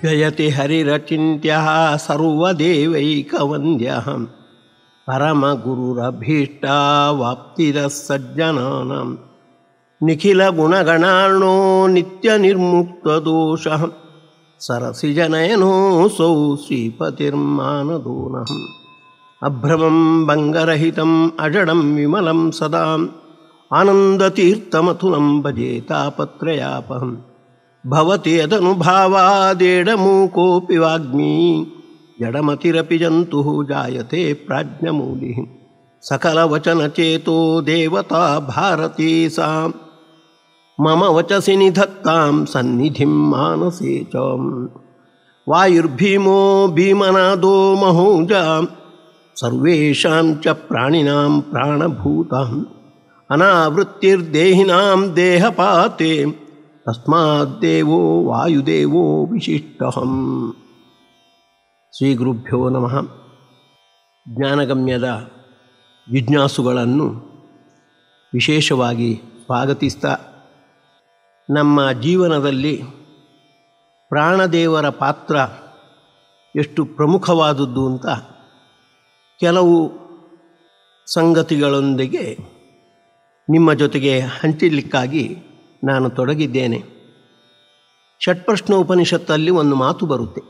ವ್ಯಯತಿ ಹರಿರಚಿಂತ್ಯಃ ಸರ್ವದೇವೈಕವಂದ್ಯಃ ಪರಮಗುರುರಭೀಷ್ಟ ವಾಪ್ತಿದಃ ಸಜ್ಜನಾನಾಂ ನಿಖಿಲಗುಣಗಣಾರ್ಣೋ ನಿತ್ಯನಿರ್ಮುಕ್ತದೋಷಃ ಸರಸಿಜನಯನೋऽಸೌ ಶ್ರೀಪತಿರ್ಮಾನದೋನಃ ಅಭ್ರಮಂ ಭಂಗರಹಿತಂ ಅಜಡಂ ವಿಮಲಂ ಸದಾ ಆನಂದತೀರ್ಥಮತುಲಂ ಭಜೆ ತಾಪತ್ರಯಾಪಹಂ ಭವತಿ ಯದನುಭಾವಾದೇಡಮೂಕೋಪಿ ವಾಗ್ಮೀ ಜಡಮತಿರಪಿ ಜಂತುಃ ಜಾಯತೆ ಪ್ರಾಜ್ಞಮೂಲಿಃ ಸಕಲವಚನಚೇತೋ ದೇವತಾ ಭಾರತೀ ಸಾ ಮಮ ವಚಸಿ ನಿಧತ್ತಾಂ ಸನ್ನಿಧಿಂ ಮಾನಸೇ ಚ ವಾಯುರ್ಭೀಮೋ ಭೀಮನಾದೋ ಮಹೋಜಾ ಸರ್ವೇಷಾಂ ಚ ಪ್ರಾಣಿನಾಂ ಪ್ರಾಣಭೂತಃ ಅನಾವೃತ್ತಿರ್ದೇಹಿನಾಂ ದೇಹಪಾತೆ ತಸ್ಮಾದ್ದೇವೋ ವಾಯುದೇವೋ ವಿಶಿಷ್ಟಃ. ಶ್ರೀ ಗುರುಭ್ಯೋ ನಮಃ. ಜ್ಞಾನಗಮ್ಯದ ಜಿಜ್ಞಾಸುಗಳನ್ನು ವಿಶೇಷವಾಗಿ ಸ್ವಾಗತಿಸ್ತಾ ನಮ್ಮ ಜೀವನದಲ್ಲಿ ಪ್ರಾಣದೇವರ ಪಾತ್ರ ಎಷ್ಟು ಪ್ರಮುಖವಾದದ್ದು ಅಂತ ಕೆಲವು ಸಂಗತಿಗಳೊಂದಿಗೆ ನಿಮ್ಮ ಜೊತೆಗೆ ಹಂಚಲಿಕ್ಕಾಗಿ ನಾನು ತೊಡಗಿದ್ದೇನೆ. ಷಟ್ಪ್ರಶ್ನೋಪನಿಷತ್ತಲ್ಲಿ ಒಂದು ಮಾತು ಬರುತ್ತೆ,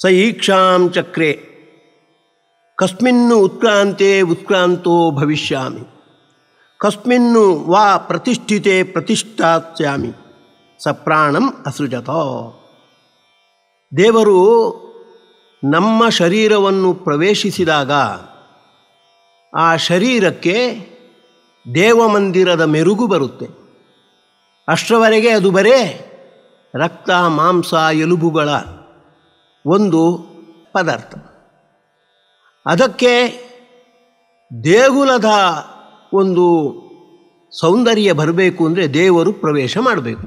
ಸ ಈಕ್ಷಾಂ ಚಕ್ರೆ ಕಸ್ಮಿನ್ನು ಉತ್ಕ್ರಾಂತೆ ಉತ್ಕ್ರಾಂತೋ ಭವಿಷ್ಯಾಮಿ ಕಸ್ಮಿನ್ನು ವಾ ಪ್ರತಿಷ್ಠಿತೆ ಪ್ರತಿಷ್ಠಾಸ್ಯಾಮಿ ಸ ಪ್ರಾಣಂ ಅಸೃಜತ. ದೇವರು ನಮ್ಮ ಶರೀರವನ್ನು ಪ್ರವೇಶಿಸಿದಾಗ ಆ ಶರೀರಕ್ಕೆ ದೇವಮಂದಿರದ ಮೆರುಗು ಬರುತ್ತೆ. ಅಷ್ಟರವರೆಗೆ ಅದು ಬರೇ ರಕ್ತ ಮಾಂಸ ಎಲುಬುಗಳ ಒಂದು ಪದಾರ್ಥ. ಅದಕ್ಕೆ ದೇಗುಲದ ಒಂದು ಸೌಂದರ್ಯ ಬರಬೇಕು ಅಂದರೆ ದೇವರು ಪ್ರವೇಶ ಮಾಡಬೇಕು.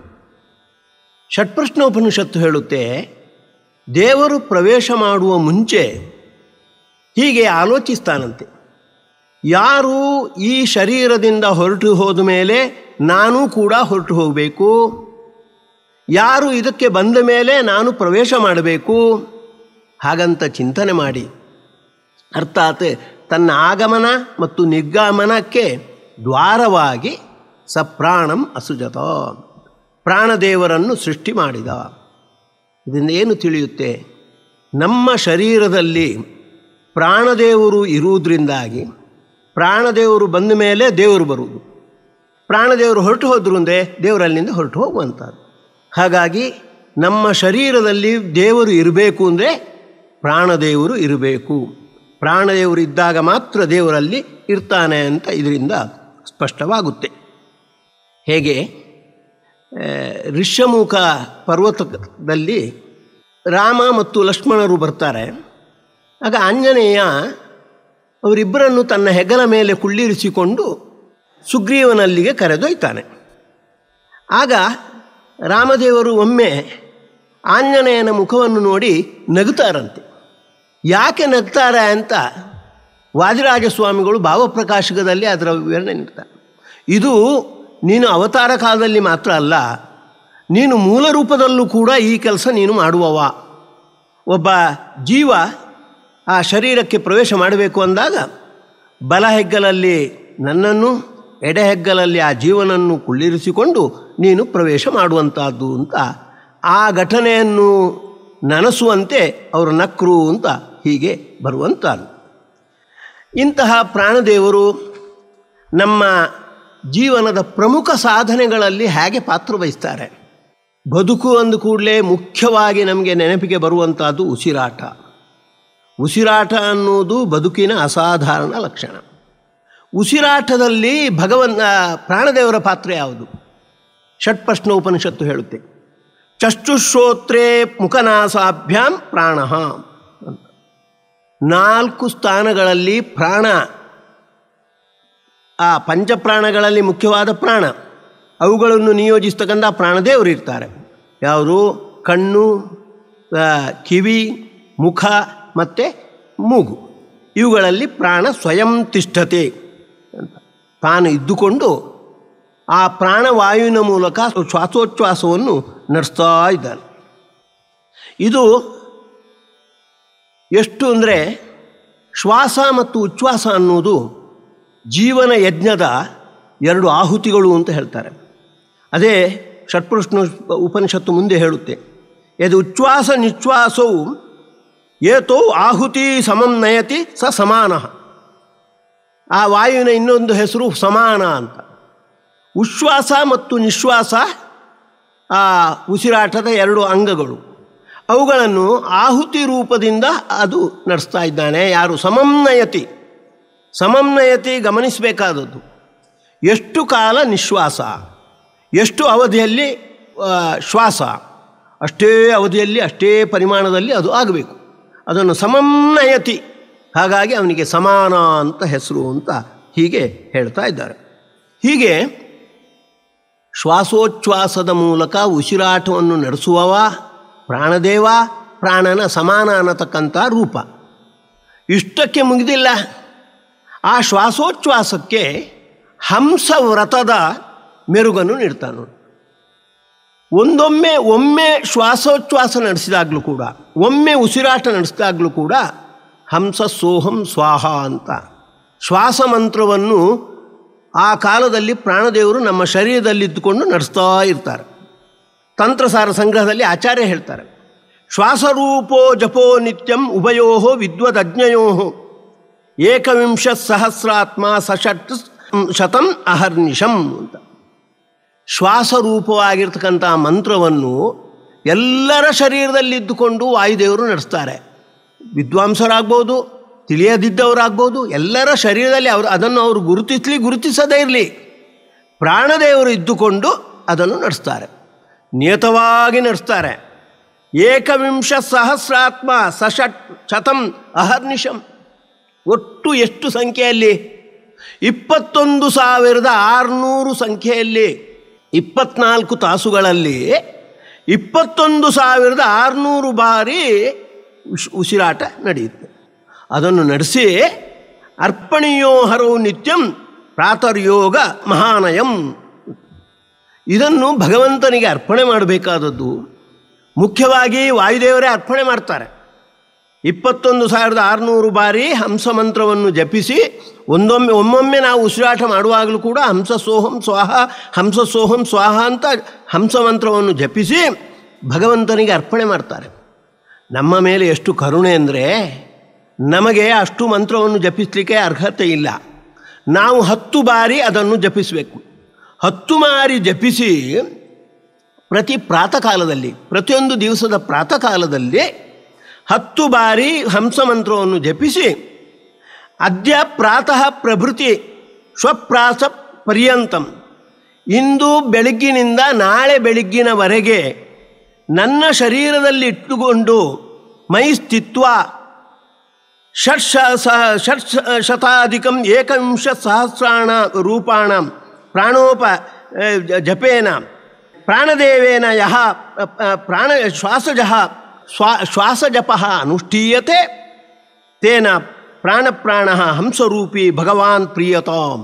ಷಟ್ಪ್ರಶ್ನೋಪನಿಷತ್ತು ಹೇಳುತ್ತೆ, ದೇವರು ಪ್ರವೇಶ ಮಾಡುವ ಮುಂಚೆ ಹೀಗೆ ಆಲೋಚಿಸ್ತಾನಂತೆ, ಯಾರು ಈ ಶರೀರದಿಂದ ಹೊರಟು ಹೋದ ಮೇಲೆ ನಾನು ಕೂಡ ಹೊರಟು ಹೋಗಬೇಕು, ಯಾರು ಇದಕ್ಕೆ ಬಂದ ಮೇಲೆ ನಾನು ಪ್ರವೇಶ ಮಾಡಬೇಕು, ಹಾಗಂತ ಚಿಂತನೆ ಮಾಡಿ ಅರ್ಥಾತ್ ತನ್ನ ಆಗಮನ ಮತ್ತು ನಿರ್ಗಮನಕ್ಕೆ ದ್ವಾರವಾಗಿ ಸ ಪ್ರಾಣಂ ಅಸೃಜತ, ಪ್ರಾಣದೇವರನ್ನು ಸೃಷ್ಟಿ ಮಾಡಿದ. ಇದರಿಂದ ಏನು ತಿಳಿಯುತ್ತೆ? ನಮ್ಮ ಶರೀರದಲ್ಲಿ ಪ್ರಾಣದೇವರು ಇರುವುದರಿಂದಾಗಿ ಪ್ರಾಣದೇವರು ಬಂದ ಮೇಲೆ ದೇವರು ಬರುವುದು, ಪ್ರಾಣದೇವರು ಹೊರಟು ಹೋದ್ರು ಅಂದರೆ ದೇವರಲ್ಲಿಂದ ಹೊರಟು ಹೋಗುವಂಥದ್ದು. ಹಾಗಾಗಿ ನಮ್ಮ ಶರೀರದಲ್ಲಿ ದೇವರು ಇರಬೇಕು ಅಂದರೆ ಪ್ರಾಣದೇವರು ಇರಬೇಕು, ಪ್ರಾಣದೇವರು ಇದ್ದಾಗ ಮಾತ್ರ ದೇವರಲ್ಲಿ ಇರ್ತಾನೆ ಅಂತ ಇದರಿಂದ ಸ್ಪಷ್ಟವಾಗುತ್ತೆ. ಹೇಗೆ ಋಷ್ಯಮುಖ ಪರ್ವತದಲ್ಲಿ ರಾಮ ಮತ್ತು ಲಕ್ಷ್ಮಣರು ಬರ್ತಾರೆ. ಆಗ ಆಂಜನೇಯ ಅವರಿಬ್ಬರನ್ನು ತನ್ನ ಹೆಗಲ ಮೇಲೆ ಕುಳ್ಳಿರಿಸಿಕೊಂಡು ಸುಗ್ರೀವನಲ್ಲಿಗೆ ಕರೆದೊಯ್ತಾನೆ. ಆಗ ರಾಮದೇವರು ಒಮ್ಮೆ ಆಂಜನೇಯನ ಮುಖವನ್ನು ನೋಡಿ ನಗುತ್ತಾರಂತೆ. ಯಾಕೆ ನಗ್ತಾರೆ ಅಂತ ವಾದಿರಾಜಸ್ವಾಮಿಗಳು ಭಾವಪ್ರಕಾಶಕದಲ್ಲಿ ಅದರ ವಿವರಣೆ ನೀಡ್ತಾರೆ. ಇದು ನೀನು ಅವತಾರ ಕಾಲದಲ್ಲಿ ಮಾತ್ರ ಅಲ್ಲ, ನೀನು ಮೂಲ ರೂಪದಲ್ಲೂ ಕೂಡ ಈ ಕೆಲಸ ನೀನು ಮಾಡುವವ. ಒಬ್ಬ ಜೀವ ಆ ಶರೀರಕ್ಕೆ ಪ್ರವೇಶ ಮಾಡಬೇಕು ಅಂದಾಗ ಬಲ ಹೆಗ್ಗಲಲ್ಲಿ ನನ್ನನ್ನು, ಎಡೆ ಹೆಗ್ಗಲಲ್ಲಿ ಆ ಜೀವನನ್ನು ಕುಳ್ಳಿರಿಸಿಕೊಂಡು ನೀನು ಪ್ರವೇಶ ಮಾಡುವಂಥದ್ದು ಅಂತ ಆ ಘಟನೆಯನ್ನು ನನಸುವಂತೆ ಅವರು ನಕ್ರು ಅಂತ ಹೀಗೆ ಬರುವಂಥದ್ದು. ಇಂತಹ ಪ್ರಾಣದೇವರು ನಮ್ಮ ಜೀವನದ ಪ್ರಮುಖ ಸಾಧನೆಗಳಲ್ಲಿ ಹೇಗೆ ಪಾತ್ರ ವಹಿಸ್ತಾರೆ? ಬದುಕು ಅಂದ ಕೂಡಲೇ ಮುಖ್ಯವಾಗಿ ನಮಗೆ ನೆನಪಿಗೆ ಬರುವಂಥದ್ದು ಉಸಿರಾಟ. ಉಸಿರಾಟ ಅನ್ನೋದು ಬದುಕಿನ ಅಸಾಧಾರಣ ಲಕ್ಷಣ. ಉಸಿರಾಟದಲ್ಲಿ ಪ್ರಾಣದೇವರ ಪಾತ್ರ ಯಾವುದು? ಷಟ್ಪ್ರಶ್ನೋಪನಿಷತ್ತು ಹೇಳುತ್ತೆ, ಚಕ್ಷುಶ್ರೋತ್ರೇ ಮುಖನಾಸಾಭ್ಯಾಂ ಪ್ರಾಣ. 4 ಸ್ಥಾನಗಳಲ್ಲಿ ಪ್ರಾಣ, ಆ ಪಂಚಪ್ರಾಣಗಳಲ್ಲಿ ಮುಖ್ಯವಾದ ಪ್ರಾಣ, ಅವುಗಳನ್ನು ನಿಯೋಜಿಸ್ತಕ್ಕಂಥ ಪ್ರಾಣದೇವರು ಇರ್ತಾರೆ. ಯಾವುದು? ಕಣ್ಣು, ಕಿವಿ, ಮುಖ ಮತ್ತು ಮೂಗು. ಇವುಗಳಲ್ಲಿ ಪ್ರಾಣ ಸ್ವಯಂ ತಿಷ್ಠತೆ ಅಂತ ತಾನು ಇದ್ದುಕೊಂಡು ಆ ಪ್ರಾಣವಾಯುವಿನ ಮೂಲಕ ಶ್ವಾಸೋಚ್ಛ್ವಾಸವನ್ನು ನಡೆಸ್ತಾ ಇದ್ದಾನೆ. ಇದು ಎಷ್ಟು ಅಂದರೆ ಶ್ವಾಸ ಮತ್ತು ಉಚ್ಛ್ವಾಸ ಅನ್ನುವುದು ಜೀವನ ಯಜ್ಞದ 2 ಆಹುತಿಗಳು ಅಂತ ಹೇಳ್ತಾರೆ. ಅದೇ ಷಟ್ಪೃಷ್ಣ ಉಪನಿಷತ್ತು ಮುಂದೆ ಹೇಳುತ್ತೆ, ಯದು ಉಚ್ಛ್ವಾಸ ನಿಶ್ವಾಸವು ಏತೋ ಆಹುತಿ ಸಮಂ ನಯತಿ ಸ ಸಮಾನಃ. ಆ ವಾಯುವಿನ ಇನ್ನೊಂದು ಹೆಸರು ಸಮಾನ ಅಂತ. ಉಚ್ಛ್ವಾಸ ಮತ್ತು ನಿಶ್ವಾಸ ಆ ಉಸಿರಾಟದ 2 ಅಂಗಗಳು. ಅವುಗಳನ್ನು ಆಹುತಿ ರೂಪದಿಂದ ಅದು ನಡೆಸ್ತಾ ಇದ್ದಾನೆ. ಯಾರು? ಸಮಂನಯತಿ. ಸಮಂನಯತಿ ಗಮನಿಸಬೇಕಾದದ್ದು, ಎಷ್ಟು ಕಾಲ ನಿಶ್ವಾಸ, ಎಷ್ಟು ಅವಧಿಯಲ್ಲಿ ಶ್ವಾಸ, ಅಷ್ಟೇ ಅವಧಿಯಲ್ಲಿ ಅಷ್ಟೇ ಪರಿಮಾಣದಲ್ಲಿ ಅದು ಆಗಬೇಕು. ಅದನ್ನು ಸಮಂನಯತಿ. ಹಾಗಾಗಿ ಅವನಿಗೆ ಸಮಾನ ಅಂತ ಹೆಸರು ಅಂತ ಹೀಗೆ ಹೇಳ್ತಾ ಇದ್ದಾರೆ. ಹೀಗೆ ಶ್ವಾಸೋಚ್ಛ್ವಾಸದ ಮೂಲಕ ಉಸಿರಾಟವನ್ನು ನಡೆಸುವವ ಪ್ರಾಣದೇವ, ಪ್ರಾಣನ ಸಮಾನ ಅನ್ನತಕ್ಕಂಥ ರೂಪ. ಇಷ್ಟಕ್ಕೆ ಮುಗಿದಿಲ್ಲ. ಆ ಶ್ವಾಸೋಚ್ಛ್ವಾಸಕ್ಕೆ ಹಂಸವ್ರತದ ಮೆರುಗನ್ನು ನೀಡ್ತಾನೆ. ಒಮ್ಮೆ ಶ್ವಾಸೋಚ್ಛ್ವಾಸ ನಡೆಸಿದಾಗಲೂ ಕೂಡ, ಒಮ್ಮೆ ಉಸಿರಾಟ ನಡೆಸಿದಾಗಲೂ ಕೂಡ ಹಂಸ ಸೋಹಂ ಸ್ವಾಹ ಅಂತ ಶ್ವಾಸ ಮಂತ್ರವನ್ನು ಆ ಕಾಲದಲ್ಲಿ ಪ್ರಾಣದೇವರು ನಮ್ಮ ಶರೀರದಲ್ಲಿದ್ದುಕೊಂಡು ನಡೆಸ್ತಾ ಇರ್ತಾರೆ. ತಂತ್ರಸಾರ ಸಂಗ್ರಹದಲ್ಲಿ ಆಚಾರ್ಯ ಹೇಳ್ತಾರೆ, ಶ್ವಾಸರೂಪೋ ಜಪೋ ನಿತ್ಯಂ ಉಭಯೋ ವಿದ್ವದಜ್ಞಯೋ ಏಕವಿಂಶ ಸಹಸ್ರಾತ್ಮ ಸಷಟ್ ಶತಂ ಅಹರ್ನಿಶಂ ಅಂತ. ಶ್ವಾಸರೂಪವಾಗಿರ್ತಕ್ಕಂಥ ಮಂತ್ರವನ್ನು ಎಲ್ಲರ ಶರೀರದಲ್ಲಿದ್ದುಕೊಂಡು ವಾಯುದೇವರು ನಡೆಸ್ತಾರೆ. ವಿದ್ವಾಂಸರಾಗ್ಬೋದು, ತಿಳಿಯದಿದ್ದವರಾಗ್ಬೋದು, ಎಲ್ಲರ ಶರೀರದಲ್ಲಿ ಅದನ್ನು ಅವರು ಗುರುತಿಸದೇ ಇರಲಿ, ಪ್ರಾಣದೇವರು ಇದ್ದುಕೊಂಡು ಅದನ್ನು ನಡೆಸ್ತಾರೆ, ನಿಯತವಾಗಿ ನಡೆಸ್ತಾರೆ. ಏಕವಿಂಶ ಸಹಸ್ರಾತ್ಮ ಸಷಟ್ ಶತಂ ಅಹರ್ನಿಶಂ. ಒಟ್ಟು ಎಷ್ಟು ಸಂಖ್ಯೆಯಲ್ಲಿ? 21,600 ಸಂಖ್ಯೆಯಲ್ಲಿ. 24 ತಾಸುಗಳಲ್ಲಿ 21,600 ಬಾರಿ ಉಸಿರಾಟ ನಡೆಯುತ್ತೆ. ಅದನ್ನು ನಡೆಸಿ ಅರ್ಪಣೀಯೋ ಹರವು ನಿತ್ಯಂ ಪ್ರಾತರ್ಯೋಗ ಮಹಾನಯಂ. ಇದನ್ನು ಭಗವಂತನಿಗೆ ಅರ್ಪಣೆ ಮಾಡಬೇಕಾದದ್ದು ಮುಖ್ಯವಾಗಿ ವಾಯುದೇವರೇ ಅರ್ಪಣೆ ಮಾಡ್ತಾರೆ. 21,600 ಬಾರಿ ಹಂಸ ಮಂತ್ರವನ್ನು ಜಪಿಸಿ ಒಮ್ಮೊಮ್ಮೆ ನಾವು ಉಸಿರಾಟ ಮಾಡುವಾಗಲೂ ಕೂಡ ಹಂಸ ಸೋಹಂ ಸ್ವಾಹ, ಹಂಸ ಸೋಹಂ ಸ್ವಾಹ ಅಂತ ಹಂಸ ಮಂತ್ರವನ್ನು ಜಪಿಸಿ ಭಗವಂತನಿಗೆ ಅರ್ಪಣೆ ಮಾಡ್ತಾರೆ. ನಮ್ಮ ಮೇಲೆ ಎಷ್ಟು ಕರುಣೆ ಅಂದರೆ, ನಮಗೆ ಅಷ್ಟು ಮಂತ್ರವನ್ನು ಜಪಿಸಲಿಕ್ಕೆ ಅರ್ಹತೆ ಇಲ್ಲ. ನಾವು 10 ಬಾರಿ ಅದನ್ನು ಜಪಿಸಬೇಕು. 10 ಬಾರಿ ಜಪಿಸಿ ಪ್ರತಿ ಪ್ರಾತಃ ಕಾಲದಲ್ಲಿ, ಪ್ರತಿಯೊಂದು ದಿವಸದ ಪ್ರಾತಃ ಕಾಲದಲ್ಲಿ 10 ಬಾರಿ ಹಂಸ ಮಂತ್ರವನ್ನು ಜಪಿಸಿ, ಅದ್ಯ ಪ್ರಾತಃ ಪ್ರಭೃತಿ ಸ್ವಪ್ರಾಸ ಪರ್ಯಂತಂ, ಇಂದು ಬೆಳಗ್ಗಿನಿಂದ ನಾಳೆ ಬೆಳಗ್ಗಿನವರೆಗೆ ನನ್ನ ಶರೀರದಲ್ಲಿ ಇಟ್ಟುಕೊಂಡು ಮೈ ಸ್ಥಿತ್ವ ಷಟ್ಶತಾಧಿಕಂ ಏಕವಿಂಶ ಸಹಸ್ರಾಣ ರೂಪಾಣ ಪ್ರಾಣೋಪ ಜಪೇನ ಪ್ರಾಣದೇವೇನ ಯಹ ಶ್ವಾಸಜಪ ಅನುಷ್ಠೀಯತೆ ತೇನ ಪ್ರಾಣ ಹಂಸರೂಪಿ ಭಗವಾನ್ ಪ್ರಿಯತಾಂ.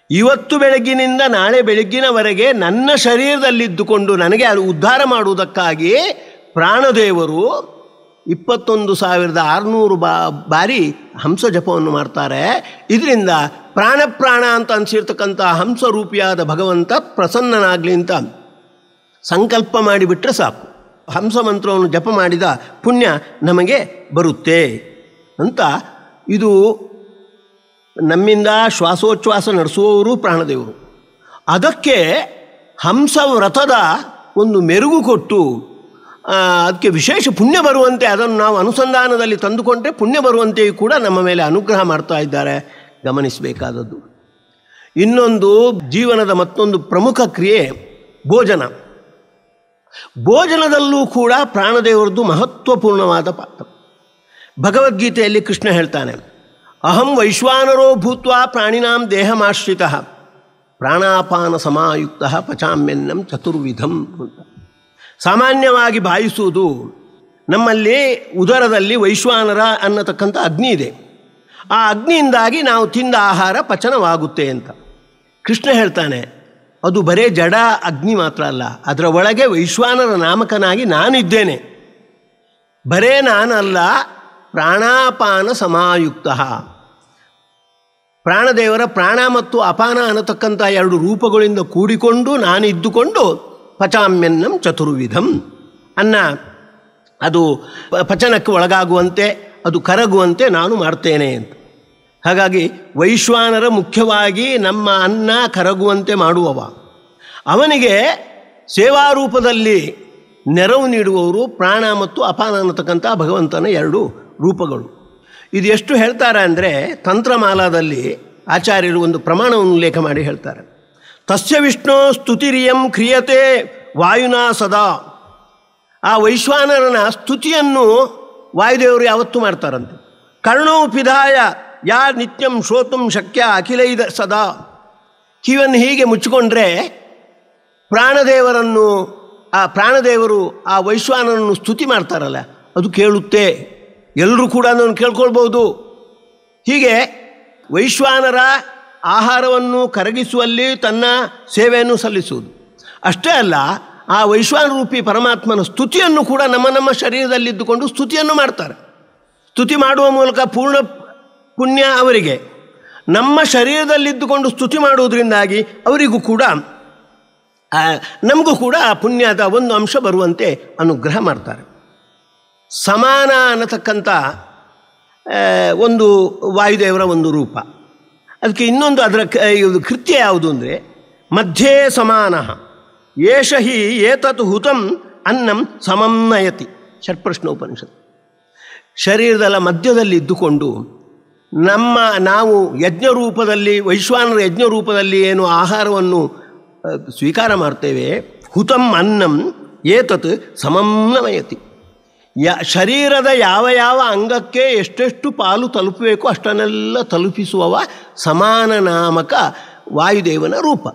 ಇವತ್ತು ಬೆಳಗ್ಗಿನಿಂದ ನಾಳೆ ಬೆಳಗ್ಗಿನವರೆಗೆ ನನ್ನ ಶರೀರದಲ್ಲಿದ್ದುಕೊಂಡು ನನಗೆ ಅದು ಉದ್ಧಾರ ಮಾಡುವುದಕ್ಕಾಗಿ ಪ್ರಾಣದೇವರು 21,600 ಬಾರಿ ಹಂಸ ಜಪವನ್ನು ಮಾಡ್ತಾರೆ. ಇದರಿಂದ ಪ್ರಾಣ ಅಂತ ಅನಿಸಿರ್ತಕ್ಕಂಥ ಹಂಸರೂಪಿಯಾದ ಭಗವಂತ ಪ್ರಸನ್ನನಾಗಲಿ ಅಂತ ಸಂಕಲ್ಪ ಮಾಡಿಬಿಟ್ರೆ ಸಾಕು, ಹಂಸ ಮಂತ್ರವನ್ನು ಜಪ ಮಾಡಿದ ಪುಣ್ಯ ನಮಗೆ ಬರುತ್ತೆ ಅಂತ. ಇದು ನಮ್ಮಿಂದ ಶ್ವಾಸೋಚ್ಛ್ವಾಸ ನಡೆಸುವವರು ಪ್ರಾಣದೇವರು. ಅದಕ್ಕೆ ಹಂಸವ್ರತದ ಒಂದು ಮೆರುಗು ಕೊಟ್ಟು ಅದಕ್ಕೆ ವಿಶೇಷ ಪುಣ್ಯ ಬರುವಂತೆ, ಅದನ್ನು ನಾವು ಅನುಸಂಧಾನದಲ್ಲಿ ತಂದುಕೊಂಡ್ರೆ ಪುಣ್ಯ ಬರುವಂತೆಯೂ ಕೂಡ ನಮ್ಮ ಮೇಲೆ ಅನುಗ್ರಹ ಮಾಡ್ತಾ ಇದ್ದಾರೆ. ಗಮನಿಸಬೇಕಾದದ್ದು ಇನ್ನೊಂದು, ಜೀವನದ ಮತ್ತೊಂದು ಪ್ರಮುಖ ಕ್ರಿಯೆ ಭೋಜನ. ಭೋಜನದಲ್ಲೂ ಕೂಡ ಪ್ರಾಣದೇವರದ್ದು ಮಹತ್ವಪೂರ್ಣವಾದ ಪಾತ್ರ. ಭಗವದ್ಗೀತೆಯಲ್ಲಿ ಕೃಷ್ಣ ಹೇಳ್ತಾನೆ, ಅಹಂ ವೈಶ್ವಾನರೋ ಭೂತ್ವ ಪ್ರಾಣಿನಾಂ ದೇಹಮಾಶ್ರಿತಃ ಪ್ರಾಣಾಪಾನ ಸಮಾಯುಕ್ತ ಪಚಾಮ್ಯನ್ನಂ ಚತುರ್ವಿಧಂ ಅಂತ. ಸಾಮಾನ್ಯವಾಗಿ ಬಾಯಿಸುವುದು, ನಮ್ಮಲ್ಲಿ ಉದರದಲ್ಲಿ ವೈಶ್ವಾನರ ಅನ್ನತಕ್ಕಂಥ ಅಗ್ನಿ ಇದೆ. ಆ ಅಗ್ನಿಯಿಂದಾಗಿ ನಾವು ತಿಂದ ಆಹಾರ ಪಚನವಾಗುತ್ತೆ ಅಂತ ಕೃಷ್ಣ ಹೇಳ್ತಾನೆ. ಅದು ಬರೇ ಜಡ ಅಗ್ನಿ ಮಾತ್ರ ಅಲ್ಲ, ಅದರ ಒಳಗೆ ವೈಶ್ವಾನರ ನಾಮಕನಾಗಿ ನಾನಿದ್ದೇನೆ. ಬರೇ ನಾನಲ್ಲ, ಪ್ರಾಣಾಪಾನ ಸಮಾಯುಕ್ತ. ಪ್ರಾಣದೇವರ ಪ್ರಾಣ ಮತ್ತು ಅಪಾನ ಅನ್ನತಕ್ಕಂಥ ಎರಡು ರೂಪಗಳಿಂದ ಕೂಡಿಕೊಂಡು ನಾನು ಇದ್ದುಕೊಂಡು ಪಚಾಮ್ಯನ್ನಂ ಚತುರ್ವಿಧಂ, ಅನ್ನ ಅದು ಪಚನಕ್ಕೆ ಒಳಗಾಗುವಂತೆ, ಅದು ಕರಗುವಂತೆ ನಾನು ಮಾಡ್ತೇನೆ ಅಂತ. ಹಾಗಾಗಿ ವೈಶ್ವಾನರ ಮುಖ್ಯವಾಗಿ ನಮ್ಮ ಅನ್ನ ಕರಗುವಂತೆ ಮಾಡುವವ. ಅವನಿಗೆ ಸೇವಾರೂಪದಲ್ಲಿ ನೆರವು ನೀಡುವವರು ಪ್ರಾಣ ಮತ್ತು ಅಪಾನ ಅನ್ನತಕ್ಕಂಥ ಭಗವಂತನ ಎರಡು ರೂಪಗಳು. ಇದು ಎಷ್ಟು ಹೇಳ್ತಾರೆ ಅಂದರೆ, ತಂತ್ರಮಾಲಾದಲ್ಲಿ ಆಚಾರ್ಯರು ಒಂದು ಪ್ರಮಾಣವನ್ನು ಉಲ್ಲೇಖ ಮಾಡಿ ಹೇಳ್ತಾರೆ. ತಸ್ಯ ವಿಷ್ಣು ಸ್ತುತಿರಿಯಂ ಕ್ರಿಯತೆ ವಾಯುನಾ ಸದಾ. ಆ ವೈಶ್ವಾನರನ ಸ್ತುತಿಯನ್ನು ವಾಯುದೇವರು ಯಾವತ್ತೂ ಮಾಡ್ತಾರಂತೆ. ಕರ್ಣೋ ಪಿಧಾಯ ಯಾ ನಿತ್ಯಂ ಶ್ರೋತುಂ ಶಕ್ಯ ಅಖಿಲೈದ ಸದಾ. ಕಿವಿಯನ್ನು ಹೀಗೆ ಮುಚ್ಚಿಕೊಂಡ್ರೆ ಪ್ರಾಣದೇವರು ಆ ವೈಶ್ವಾನರನ್ನು ಸ್ತುತಿ ಮಾಡ್ತಾರಲ್ಲ, ಅದು ಕೇಳುತ್ತೆ. ಎಲ್ಲರೂ ಕೂಡ ಅದನ್ನು ಕೇಳ್ಕೊಳ್ಬೋದು. ಹೀಗೆ ವೈಶ್ವಾನರ ಆಹಾರವನ್ನು ಕರಗಿಸುವಲ್ಲಿ ತನ್ನ ಸೇವೆಯನ್ನು ಸಲ್ಲಿಸುವುದು ಅಷ್ಟೇ ಅಲ್ಲ, ಆ ವೈಶ್ವಾನ ರೂಪಿ ಪರಮಾತ್ಮನ ಸ್ತುತಿಯನ್ನು ಕೂಡ ನಮ್ಮ ಶರೀರದಲ್ಲಿದ್ದುಕೊಂಡು ಸ್ತುತಿಯನ್ನು ಮಾಡ್ತಾರೆ. ಸ್ತುತಿ ಮಾಡುವ ಮೂಲಕ ಪೂರ್ಣ ಪುಣ್ಯ ಅವರಿಗೆ. ನಮ್ಮ ಶರೀರದಲ್ಲಿದ್ದುಕೊಂಡು ಸ್ತುತಿ ಮಾಡುವುದರಿಂದಾಗಿ ಅವರಿಗೂ ಕೂಡ ನಮಗೂ ಕೂಡ ಪುಣ್ಯದ ಒಂದು ಅಂಶ ಬರುವಂತೆ ಅನುಗ್ರಹ ಮಾಡ್ತಾರೆ. ಸಮಾನ ಅನ್ನತಕ್ಕಂಥ ಒಂದು ವಾಯುದೇವರ ಒಂದು ರೂಪ. ಅದಕ್ಕೆ ಇನ್ನೊಂದು ಅದರ ಕೃತ್ಯ ಯಾವುದು ಅಂದರೆ, ಮಧ್ಯೆ ಸಮಾನ ಏಷ ಹಿ ಏತತ್ ಹುತಂ ಅನ್ನಂ ಸಮಂ ನಯತಿ. ಷಟ್ಪ್ರಶ್ನೋಪನಿಷತ್. ಶರೀರದ ಮಧ್ಯದಲ್ಲಿ ಇದ್ದುಕೊಂಡು ನಾವು ಯಜ್ಞರೂಪದಲ್ಲಿ, ವೈಶ್ವಾನರ ಯಜ್ಞರೂಪದಲ್ಲಿ ಏನು ಆಹಾರವನ್ನು ಸ್ವೀಕಾರ ಮಾಡ್ತೇವೆ, ಹುತಂ ಅನ್ನಂ ಏತತ್ ಸಮಂ ನಯತಿ. ಶರೀರದ ಯಾವ ಯಾವ ಅಂಗಕ್ಕೆ ಎಷ್ಟೆಷ್ಟು ಪಾಲು ತಲುಪಬೇಕು ಅಷ್ಟನ್ನೆಲ್ಲ ತಲುಪಿಸುವವ ಸಮಾನ ನಾಮಕ ವಾಯುದೇವನ ರೂಪ.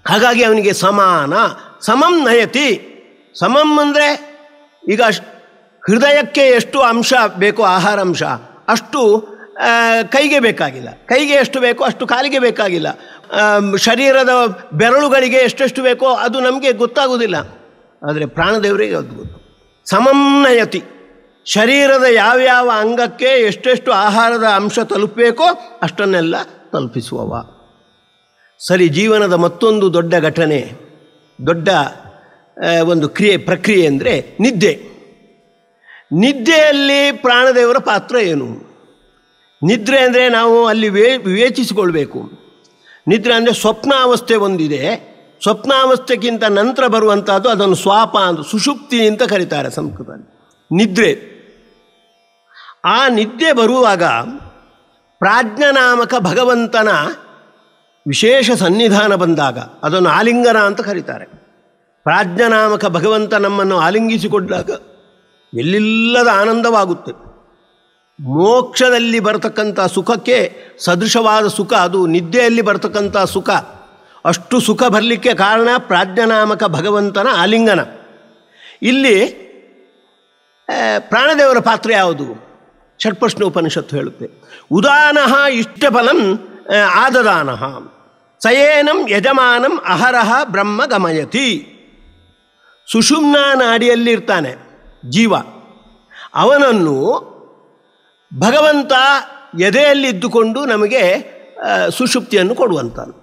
ಹಾಗಾಗಿ ಅವನಿಗೆ ಸಮಾನ, ಸಮಂ ನಯತಿ. ಸಮಂ ಅಂದರೆ ಈಗ ಹೃದಯಕ್ಕೆ ಎಷ್ಟು ಅಂಶ ಬೇಕೋ ಆಹಾರ ಅಂಶ ಅಷ್ಟು ಕೈಗೆ ಬೇಕಾಗಿಲ್ಲ, ಕೈಗೆ ಎಷ್ಟು ಬೇಕೋ ಅಷ್ಟು ಕಾಲಿಗೆ ಬೇಕಾಗಿಲ್ಲ, ಶರೀರದ ಬೆರಳುಗಳಿಗೆ ಎಷ್ಟೆಷ್ಟು ಬೇಕೋ ಅದು ನಮಗೆ ಗೊತ್ತಾಗೋದಿಲ್ಲ, ಆದರೆ ಪ್ರಾಣದೇವರಿಗೆ ಅದು ಗೊತ್ತು. ಸಮಂ ನಯತಿ. ಶರೀರದ ಯಾವ್ಯಾವ ಅಂಗಕ್ಕೆ ಎಷ್ಟೆಷ್ಟು ಆಹಾರದ ಅಂಶ ತಲುಪಬೇಕೋ ಅಷ್ಟನ್ನೆಲ್ಲ ತಲುಪಿಸುವವ. ಸರಿ, ಜೀವನದ ಮತ್ತೊಂದು ದೊಡ್ಡ ಘಟನೆ, ದೊಡ್ಡ ಒಂದು ಪ್ರಕ್ರಿಯೆ ಅಂದರೆ ನಿದ್ದೆ. ನಿದ್ದೆಯಲ್ಲಿ ಪ್ರಾಣದೇವರ ಪಾತ್ರ ಏನು? ನಿದ್ರೆ ಅಂದರೆ ನಾವು ಅಲ್ಲಿ ವಿವೇಚಿಸಿಕೊಳ್ಬೇಕು. ನಿದ್ರೆ ಅಂದರೆ ಸ್ವಪ್ನಾವಸ್ಥೆ ಒಂದಿದೆ, ಸ್ವಪ್ನಾವಸ್ಥೆಗಿಂತ ನಂತರ ಬರುವಂಥದ್ದು ಅದನ್ನು ಸ್ವಾಪ ಅಂತ, ಸುಷುಪ್ತಿ ಅಂತ ಕರೀತಾರೆ ಸಂಸ್ಕೃತದಲ್ಲಿ. ನಿದ್ರೆ. ಆ ನಿದ್ದೆ ಬರುವಾಗ ಪ್ರಾಜ್ಞನಾಮಕ ಭಗವಂತನ ವಿಶೇಷ ಸನ್ನಿಧಾನ ಬಂದಾಗ ಅದನ್ನು ಆಲಿಂಗನ ಅಂತ ಕರೀತಾರೆ. ಪ್ರಾಜ್ಞನಾಮಕ ಭಗವಂತ ನಮ್ಮನ್ನು ಆಲಿಂಗಿಸಿಕೊಂಡಾಗ ಎಲ್ಲಿಲ್ಲದ ಆನಂದವಾಗುತ್ತೆ. ಮೋಕ್ಷದಲ್ಲಿ ಬರತಕ್ಕಂಥ ಸುಖಕ್ಕೆ ಸದೃಶವಾದ ಸುಖ ಅದು ನಿದ್ದೆಯಲ್ಲಿ ಬರತಕ್ಕಂಥ ಸುಖ. ಅಷ್ಟು ಸುಖ ಬರಲಿಕ್ಕೆ ಕಾರಣ ಪ್ರಾಜ್ಞನಾಮಕ ಭಗವಂತನ ಆಲಿಂಗನ. ಇಲ್ಲಿ ಪ್ರಾಣದೇವರ ಪಾತ್ರ ಯಾವುದು? ಷಟ್ಪ್ರಶ್ನೋಪನಿಷತ್ತು ಹೇಳುತ್ತೆ. ಉದಾನಃ ಇಷ್ಟಫಲಂ ಆದದಾನಃ ಸಯೇನಂ ಯಜಮಾನಂ ಅಹರಹ ಬ್ರಹ್ಮ ಗಮಯತಿ. ಸುಷುಮ್ನಾ ನಾಡಿಯಲ್ಲಿರ್ತಾನೆ ಜೀವ, ಅವನನ್ನು ಭಗವಂತ ಎದೆಯಲ್ಲಿದ್ದುಕೊಂಡು ನಮಗೆ ಸುಷುಪ್ತಿಯನ್ನು ಕೊಡುವಂತಾನು.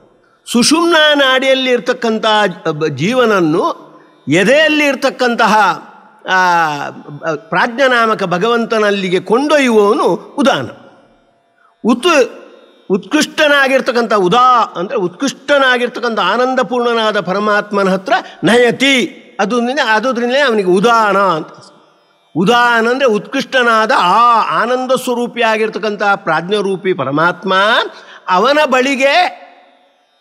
ಸುಷುಮ್ನಾ ನಾಡಿಯಲ್ಲಿರ್ತಕ್ಕಂಥ ಜೀವನನ್ನು ಎದೆಯಲ್ಲಿರ್ತಕ್ಕಂತಹ ಪ್ರಾಜ್ಞನಾಮಕ ಭಗವಂತನಲ್ಲಿಗೆ ಕೊಂಡೊಯ್ಯುವವನು ಉದಾನ. ಉತ್ಕೃಷ್ಟನಾಗಿರ್ತಕ್ಕಂಥ ಅಂದರೆ ಉತ್ಕೃಷ್ಟನಾಗಿರ್ತಕ್ಕಂಥ ಆನಂದಪೂರ್ಣನಾದ ಪರಮಾತ್ಮನ ಹತ್ರ ನಯತಿ. ಅದುದರಿಂದಲೇ ಅವನಿಗೆ ಉದಾನ ಅಂತ. ಉದಾನ ಅಂದರೆ ಉತ್ಕೃಷ್ಟನಾದ ಆ ಆನಂದ ಸ್ವರೂಪಿಯಾಗಿರ್ತಕ್ಕಂಥ ಪ್ರಾಜ್ಞರೂಪಿ ಪರಮಾತ್ಮ, ಅವನ ಬಳಿಗೆ